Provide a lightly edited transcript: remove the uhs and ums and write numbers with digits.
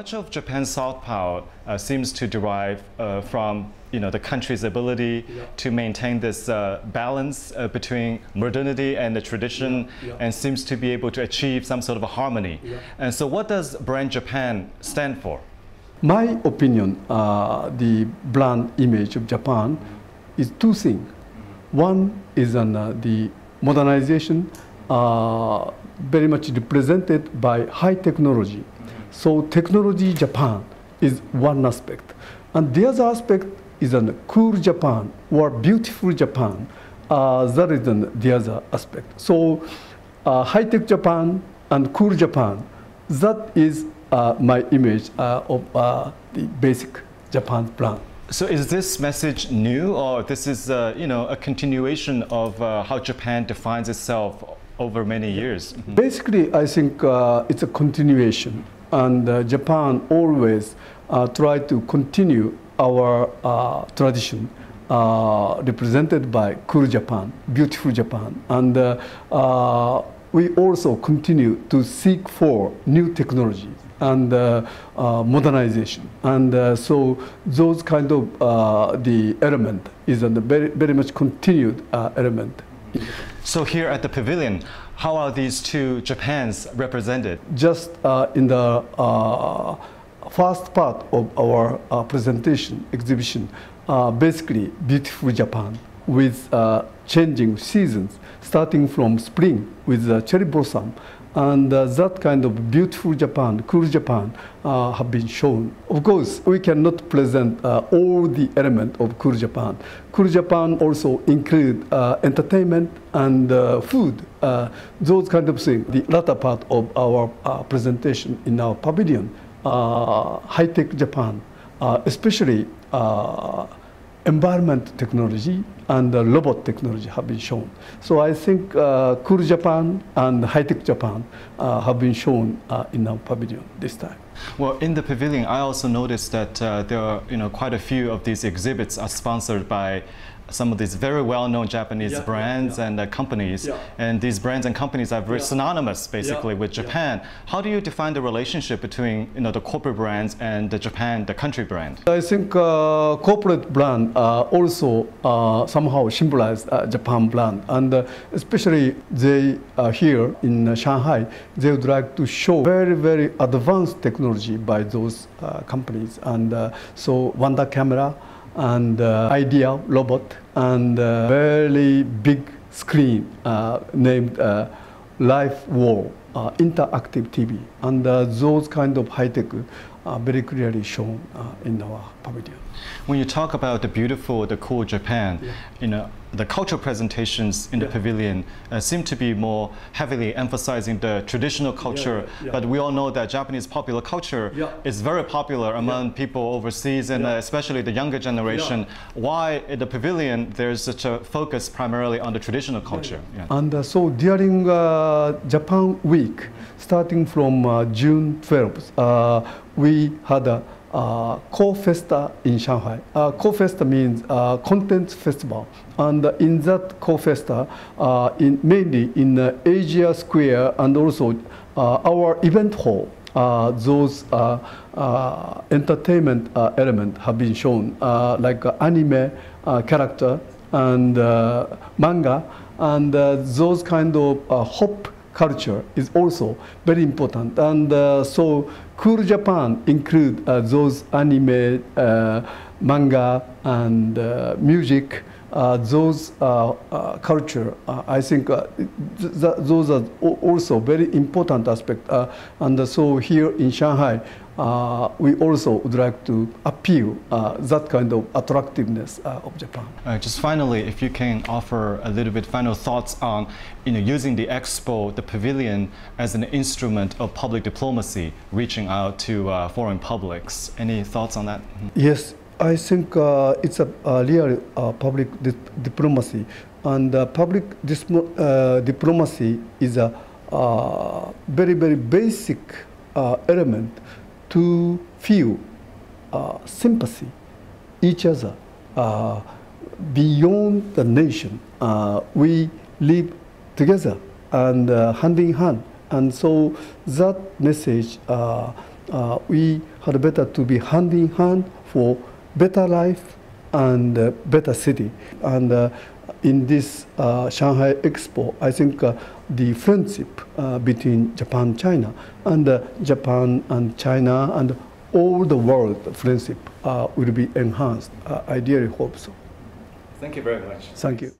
Much of Japan's soft power seems to derive from the country's ability to maintain this balance between modernity and the tradition, and seems to be able to achieve some sort of a harmony. And so what does brand Japan stand for? My opinion, the brand image of Japan is two things. One is the modernization, very much represented by high technology. So technology Japan is one aspect. And the other aspect is a cool Japan or beautiful Japan. That is the other aspect. So high-tech Japan and cool Japan, that is my image of the basic Japan brand. So is this message new, or this is a continuation of how Japan defines itself over many years? Basically, I think it's a continuation. And Japan always try to continue our tradition represented by cool Japan, beautiful Japan. And we also continue to seek for new technology and modernization. And so those kind of the element is a very much continued element. So here at the pavilion, how are these two Japans represented? Just in the first part of our presentation, exhibition, basically beautiful Japan with changing seasons, starting from spring with cherry blossom. And that kind of beautiful Japan, cool Japan, have been shown. Of course, we cannot present all the elements of cool Japan. Cool Japan also include entertainment and food, those kind of things. The latter part of our presentation in our pavilion, high-tech Japan, especially environment technology and robot technology have been shown. So I think cool Japan and high-tech Japan have been shown in our pavilion this time. Well, in the pavilion, I also noticed that there are quite a few of these exhibits are sponsored by some of these very well-known Japanese brands and companies. And these brands and companies are very synonymous, basically, with Japan. How do you define the relationship between the corporate brands and the Japan, the country brand? I think corporate brand also somehow symbolize Japan brand. And especially they here in Shanghai, they would like to show very, very advanced technology by those companies. And so Wonder Camera, and Idea robot, and very big screen named Life Wall, interactive TV, and those kind of high-tech very clearly shown in our pavilion. When you talk about the beautiful, the cool Japan, the cultural presentations in the pavilion seem to be more heavily emphasizing the traditional culture, but we all know that Japanese popular culture is very popular among people overseas, and especially the younger generation. Why in the pavilion there's such a focus primarily on the traditional culture? And so during Japan Week, starting from June 12th, we had a Co-Festa in Shanghai. Co-Festa means content festival. And in that Co-Festa, mainly in Asia Square and also our event hall, those entertainment elements have been shown, like anime character and manga, and those kind of hop culture is also very important. And so cool Japan include those anime, manga, and music, those culture. I think those are also very important aspects. And so here in Shanghai, we also would like to appeal that kind of attractiveness of Japan. Just finally, if you can offer a little bit final thoughts on using the Expo, the pavilion, as an instrument of public diplomacy, reaching out to foreign publics. Any thoughts on that? Yes, I think it's a real public diplomacy, and public diplomacy is a very, very basic element to feel sympathy each other beyond the nation. We live together and hand in hand And so that message, we had better to be hand in hand for better life and better city. And in this Shanghai Expo, I think the friendship between Japan and China, and Japan and China and all the world friendship will be enhanced. I really hope so. Thank you very much. Thank you.